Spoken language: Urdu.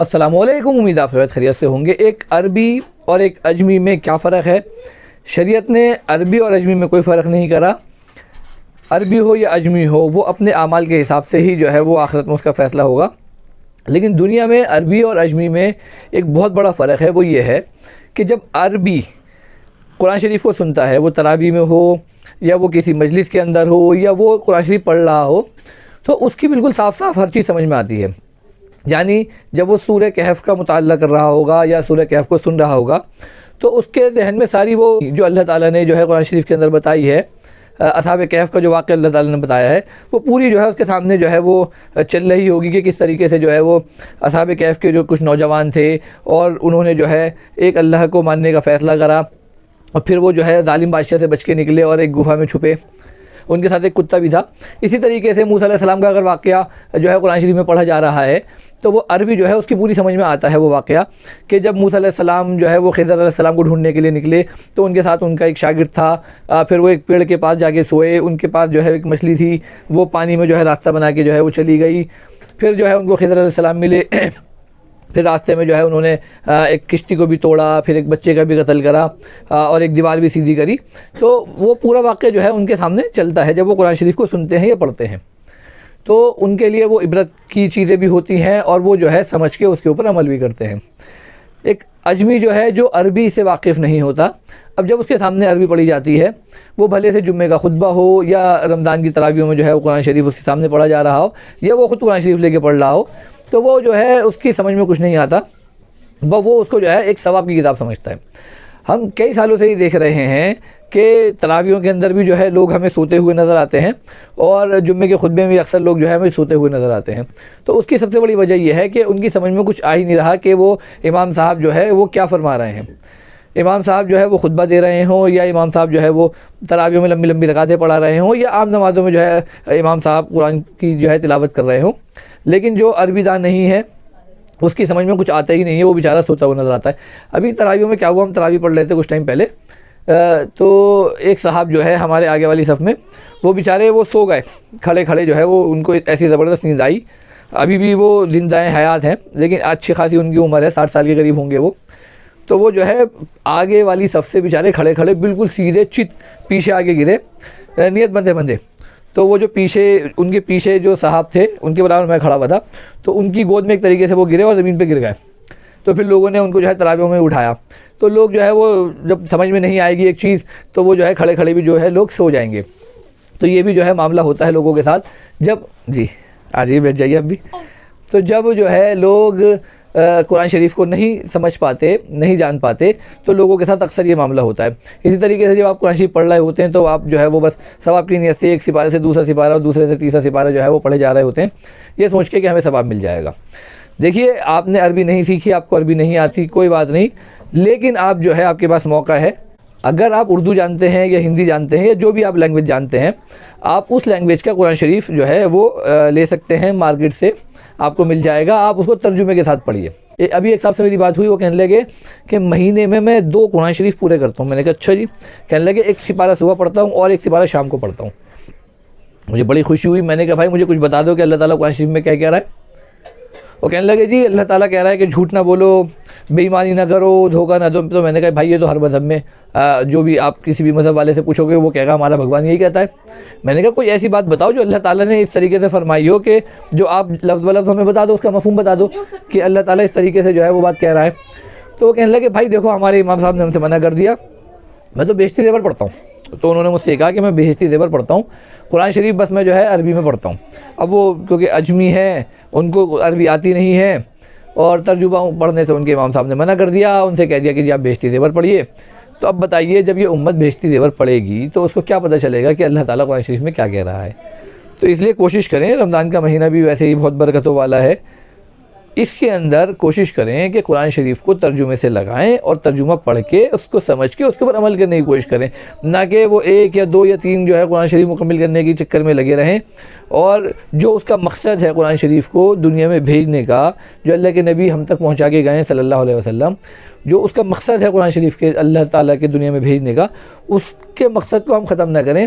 السلام علیکم، امید آپ سب خیریت سے ہوں گے۔ ایک عربی اور ایک عجمی میں کیا فرق ہے؟ شریعت نے عربی اور عجمی میں کوئی فرق نہیں کرا۔ عربی ہو یا عجمی ہو، وہ اپنے اعمال کے حساب سے ہی جو ہے وہ آخرت میں اس کا فیصلہ ہوگا۔ لیکن دنیا میں عربی اور عجمی میں ایک بہت بڑا فرق ہے، وہ یہ ہے کہ جب عربی قرآن شریف کو سنتا ہے، وہ تراویح میں ہو یا وہ کسی مجلس کے اندر ہو یا وہ قرآن شریف پڑھ رہا ہو، تو اس کی بالکل صاف صاف ہر چیز سمجھ میں آتی ہے۔ یعنی جب وہ سورہ کہف کا مطالعہ کر رہا ہوگا یا سورہ کہف کو سن رہا ہوگا تو اس کے ذہن میں ساری وہ جو اللہ تعالیٰ نے جو ہے قرآن شریف کے اندر بتائی ہے، اصحاب کہف کا جو واقعہ اللہ تعالیٰ نے بتایا ہے، وہ پوری جو ہے اس کے سامنے جو ہے وہ چل رہی ہوگی کہ کس طریقے سے جو ہے وہ اصحاب کہف کے جو کچھ نوجوان تھے اور انہوں نے جو ہے ایک اللہ کو ماننے کا فیصلہ کرا، اور پھر وہ جو ہے ظالم بادشاہ سے بچ کے نکلے اور ایک گفا میں چھپے، ان کے ساتھ ایک کتا بھی تھا۔ اسی طریقے سے موسیٰ علیہ السلام کا اگر واقعہ جو ہے قرآن شریف میں پڑھا جا رہا ہے تو وہ عربی جو ہے اس کی پوری سمجھ میں آتا ہے وہ واقعہ، کہ جب موسیٰ علیہ السلام جو ہے وہ خضر علیہ السلام کو ڈھونڈنے کے لیے نکلے تو ان کے ساتھ ان کا ایک شاگرد تھا، پھر وہ ایک پیڑ کے پاس جا کے سوئے، ان کے پاس جو ہے ایک مچھلی تھی، وہ پانی میں جو ہے راستہ بنا کے جو ہے وہ چلی گئی، پھر جو ہے ان کو خضر علیہ السلام ملے، پھر راستے میں جو ہے انہوں نے ایک کشتی کو بھی توڑا، پھر ایک بچے کا بھی قتل کرا اور ایک دیوار بھی سیدھی کری۔ تو وہ پورا واقعہ جو ہے ان کے سامنے چلتا ہے جب وہ قرآن شریف کو سنتے ہیں یا پڑھتے ہیں، تو ان کے لیے وہ عبرت کی چیزیں بھی ہوتی ہیں اور وہ جو ہے سمجھ کے اس کے اوپر عمل بھی کرتے ہیں۔ ایک عجمی جو ہے جو عربی سے واقف نہیں ہوتا، اب جب اس کے سامنے عربی پڑھی جاتی ہے، وہ بھلے سے جمعے کا خطبہ ہو یا رمضان کی تراویحوں میں جو ہے وہ قرآن شریف اس کے سامنے پڑھا جا رہا ہو یا وہ خود قرآن شریف لے کے پڑھ رہا ہو، تو وہ جو ہے اس کی سمجھ میں کچھ نہیں آتا، وہ اس کو جو ہے ایک ثواب کی کتاب سمجھتا ہے۔ ہم کئی سالوں سے یہ دیکھ رہے ہیں کہ تراویحوں کے اندر بھی جو ہے لوگ ہمیں سوتے ہوئے نظر آتے ہیں، اور جمعے کے خطبے میں بھی اکثر لوگ جو ہے ہمیں سوتے ہوئے نظر آتے ہیں۔ تو اس کی سب سے بڑی وجہ یہ ہے کہ ان کی سمجھ میں کچھ آ ہی نہیں رہا کہ وہ امام صاحب جو ہے وہ کیا فرما رہے ہیں۔ امام صاحب جو ہے وہ خطبہ دے رہے ہوں یا امام صاحب جو ہے وہ تراویحوں میں لمبی لمبی رکعتیں پڑھا رہے ہوں یا عام نمازوں میں جو ہے امام صاحب قرآن کی جو ہے تلاوت کر رہے ہوں، لیکن جو عربی دان نہیں ہے اس کی سمجھ میں کچھ آتا ہی نہیں ہے، وہ بیچارہ سوتا ہوا نظر آتا ہے۔ ابھی تراویحوں میں کیا ہوا، ہم تراویح پڑھ رہے تھے کچھ ٹائم پہلے، تو ایک صاحب جو ہے ہمارے آگے والی صف میں، وہ بیچارے وہ سو گئے کھڑے کھڑے، جو ہے وہ ان کو ایسی زبردست نیند آئی، ابھی بھی وہ زندہ حیات ہیں لیکن اچھی خاصی ان کی عمر ہے، 60 سال کے قریب ہوں گے وہ، تو وہ جو ہے آگے والی صف سے بیچارے کھڑے کھڑے بالکل سیدھے چت پیچھے آگے گرے، نیت بندے بندے، تو وہ جو پیچھے ان کے پیچھے جو صاحب تھے ان کے برابر میں کھڑا ہوا تھا، تو ان کی گود میں ایک طریقے سے وہ گرے اور زمین پہ گر گئے، تو پھر لوگوں نے ان کو جو ہے تراویحوں میں اٹھایا۔ تو لوگ جو ہے وہ جب سمجھ میں نہیں آئے گی ایک چیز تو وہ جو ہے کھڑے کھڑے بھی جو ہے لوگ سو جائیں گے۔ تو یہ بھی جو ہے معاملہ ہوتا ہے لوگوں کے ساتھ، جب جی آ جائیے بیٹھ جائیے اب بھی، تو جب جو ہے لوگ قرآن شریف کو نہیں سمجھ پاتے، نہیں جان پاتے، تو لوگوں کے ساتھ اکثر یہ معاملہ ہوتا ہے۔ اسی طریقے سے جب آپ قرآن شریف پڑھ رہے ہوتے ہیں تو آپ جو ہے وہ بس ثواب کی نیت سے ایک سپارے سے دوسرا سپارہ اور دوسرے سے تیسرا سپارہ جو ہے وہ پڑھے جا رہے ہوتے ہیں، یہ سوچ کے کہ ہمیں ثواب مل جائے گا۔ دیکھیے، آپ نے عربی نہیں سیکھی، آپ کو عربی نہیں آتی، کوئی بات نہیں، لیکن آپ جو ہے آپ کے پاس موقع ہے، اگر آپ اردو جانتے ہیں یا ہندی جانتے ہیں یا جو بھی آپ لینگویج جانتے ہیں، آپ اس لینگویج کا قرآن شریف جو ہے وہ لے سکتے ہیں، مارکیٹ سے آپ کو مل جائے گا، آپ اس کو ترجمے کے ساتھ پڑھیے۔ ابھی ایک صاحب سے میری بات ہوئی، وہ کہنے لگے کہ مہینے میں 2 قرآن شریف پورے کرتا ہوں۔ میں نے کہا اچھا جی، کہنے لگے ایک سپارہ صبح پڑھتا ہوں اور ایک سپارہ شام کو پڑھتا ہوں۔ مجھے بڑی خوشی ہوئی، میں نے کہا بھائی مجھے کچھ بتا دو کہ اللہ تعالیٰ قرآن شریف میں کیا کہہ رہا ہے۔ وہ کہنے لگے جی اللہ تعالیٰ کہہ رہا ہے کہ جھوٹ نہ بولو، بے ایمانی نہ کرو، دھوکہ نہ دو۔ تو میں نے کہا بھائی یہ تو ہر مذہب میں جو بھی آپ کسی بھی مذہب والے سے پوچھو گے وہ کہے گا ہمارا بھگوان یہی کہتا ہے۔ میں نے کہا کوئی ایسی بات بتاؤ جو اللہ تعالیٰ نے اس طریقے سے فرمائی ہو کہ جو آپ لفظ بلفظ ہمیں بتا دو، اس کا مفہوم بتا دو کہ اللہ تعالیٰ اس طریقے سے جو ہے وہ بات کہہ رہا ہے۔ تو وہ کہنے لگے بھائی دیکھو ہمارے امام صاحب نے ہم سے منع کر دیا، میں تو بیشتی زیور پڑھتا ہوں۔ تو انہوں نے مجھ سے کہا کہ میں بیشتی زیور پڑھتا ہوں، قرآن شریف بس میں جو ہے عربی میں پڑھتا ہوں۔ اب وہ کیونکہ عجمی ہے، ان کو عربی آتی نہیں ہے، اور ترجمہ پڑھنے سے ان کے امام صاحب نے منع کر دیا، ان سے کہہ دیا کہ جی آپ بیشتی زیور پڑھیے۔ تو اب بتائیے جب یہ امت بیشتی زیور پڑھے گی تو اس کو کیا پتہ چلے گا کہ اللہ تعالیٰ قرآن شریف میں کیا کہہ رہا ہے؟ تو اس لیے کوشش کریں، رمضان کا مہینہ بھی ویسے ہی بہت برکتوں والا ہے، اس کے اندر کوشش کریں کہ قرآن شریف کو ترجمے سے لگائیں اور ترجمہ پڑھ کے اس کو سمجھ کے اس کے اوپر عمل کرنے کی کوشش کریں، نہ کہ وہ 1 یا 2 یا 3 جو ہے قرآن شریف مکمل کرنے کے چکر میں لگے رہیں، اور جو اس کا مقصد ہے قرآن شریف کو دنیا میں بھیجنے کا، جو اللہ کے نبی ہم تک پہنچا کے گئے ہیں صلی اللہ علیہ وسلم، جو اس کا مقصد ہے قرآن شریف کے اللہ تعالیٰ کے دنیا میں بھیجنے کا، اس کے مقصد کو ہم ختم نہ کریں،